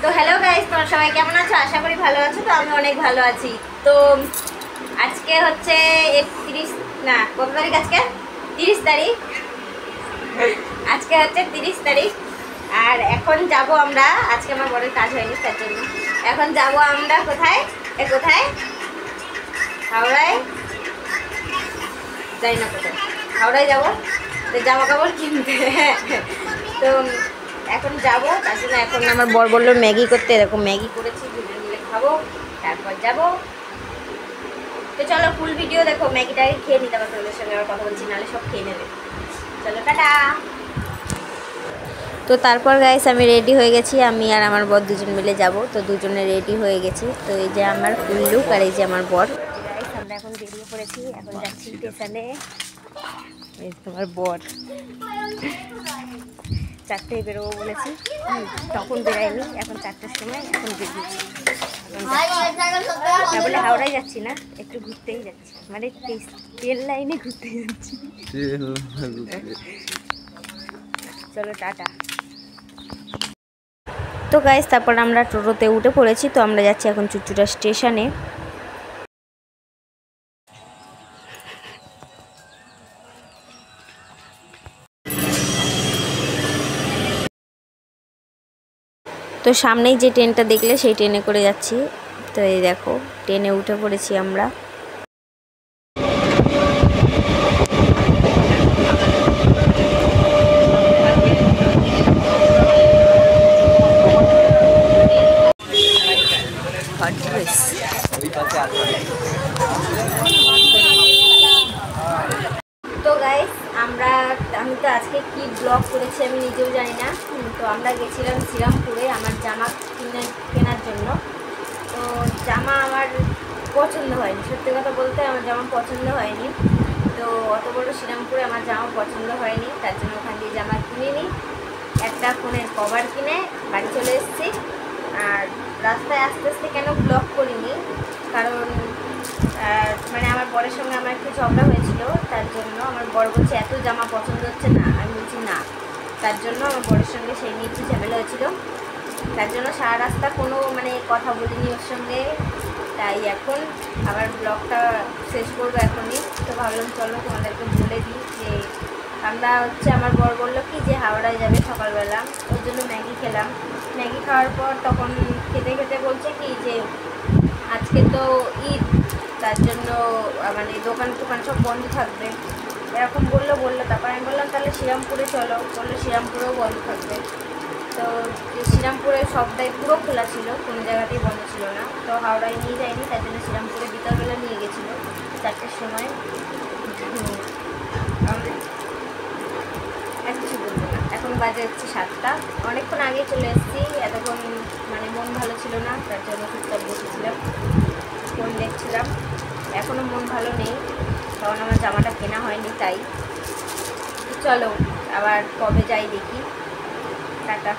তো hello guys, তোমরা সবাই কেমন আছো? আশা করি ভালো আছো। তো আমি অনেক ভালো আছি। তো আজকে হচ্ছে 31 না কত তারিখ? আজকে 30 তারিখ। আজকে হচ্ছে 30 তারিখ। আর এখন যাব আমরা, আজকে আমার বড়ের কাজ হয়নি তার জন্য এখন যাব আমরা কোথায় কোথায় হাওড়ায়, যাই না কোথায়, হাওড়ায় যাবো তো জামা কাপড় কিনতে। তো এখন যাবো, তার জন্য এখন আমার বর বললো ম্যাগি করতে। এরকম ম্যাগি করেছি, দুজন মিলে খাবো, তারপর যাবো। তো চলো ফুল ভিডিও দেখো, ম্যাগিটাকে খেয়ে নিতে পারো, তোদের সঙ্গে আবার কথা বলছি, নাহলে সব খেয়ে নেবে। চলো টাটা। তো তারপর গাইস আমি রেডি হয়ে গেছি, আমি আর আমার বর দুজন মিলে যাব। তো দুজনে রেডি হয়ে গেছি। তো এই যে আমার ফুল লুক আর এই যে আমার বর। গাইস আমরা এখন বেরিয়ে পড়েছি, এখন যাচ্ছি স্টেশনে। এই তোমার বর 4টায় বেরোবো বলেছি, তখন বেরাইনি, এখন 4টার সময় এখন বেরিয়েছি। বলে হাওড়ায় যাচ্ছি না, একটু ঘুরতেই যাচ্ছি, মানে ট্রেন লাইনে ঘুরতে যাচ্ছি। চলো টাটা। তো গাইস তারপর আমরা টোটোতে উঠে পড়েছি। তো আমরা যাচ্ছি এখন চুচুড়া স্টেশনে। তো সামনেই যে ট্রেনটা দেখলে সেই ট্রেনে করে যাচ্ছি। তো এই দেখো ট্রেনে উঠে পড়েছি আমরা। তো গাইস আমি তো আজকে কি ব্লগ করেছি আমি নিজেও জানি না। তো আমরা গেছিলাম শ্রীরামপুরে আমার জামা কেনার জন্য। তো জামা আমার পছন্দ হয়নি, সত্যি কথা বলতে আমার জামা পছন্দ হয়নি। তো অত বড় শ্রীরামপুরে আমার জামা পছন্দ হয়নি, তার জন্য ওখান দিয়ে জামা কিনিনি। একটা ফোনের কভার কিনে বাড়ি চলে এসেছি। আর রাস্তায় আস্তে আস্তে কেন ব্লগ করিনি, কারণ মানে আমার বরের সঙ্গে আমার একটু ঝগড়া হয়েছিল, তার জন্য আমার বর বলছে এত জামা পছন্দ হচ্ছে না, আমি বলছি না, তার জন্য আমার বরের সঙ্গে সেই নিয়ে একটু ঝামেলা হয়েছিল। তার জন্য সারা রাস্তা কোনো মানে কথা বলিনি ওর সঙ্গে। তাই এখন আবার ব্লগটা শেষ করবো এখনই। তো ভাবলাম চলো তোমাদেরকে বলে দিই যে আমরা হচ্ছে আমার বর বললো কি যে হাওড়ায় যাবে সকালবেলা, ওর জন্য ম্যাগি খেলাম। ম্যাগি খাওয়ার পর তখন খেতে খেতে বলছে কি যে আজকে তো ঈদ, তার জন্য মানে দোকান সব বন্ধ থাকবে, এরকম বললো। তারপর আমি বললাম তাহলে শ্রীরামপুরে চলো, বললো শ্রীরামপুরেও বন্ধ থাকবে। তো শ্রীরামপুরে সবটাই পুরো খোলা ছিল, কোনো জায়গাতেই বন্ধ ছিল না। তো হাওড়ায় নিয়ে যায়নি, তার জন্য শ্রীরামপুরে বিকালবেলা নিয়ে গেছিলো 4টার সময়। কিছু বলবো না, এখন বাজে হচ্ছে 7টা, অনেকক্ষণ আগে চলে এসেছি। এতক্ষণ মানে মন ভালো ছিল না, তার জন্য চুপচাপ বসেছিলাম, ফোন দেখছিলাম। এখনও মন ভালো নেই, কারণ আমার জামাটা কেনা হয়নি। তাই চলো আবার কবে যাই দেখি। টাটা।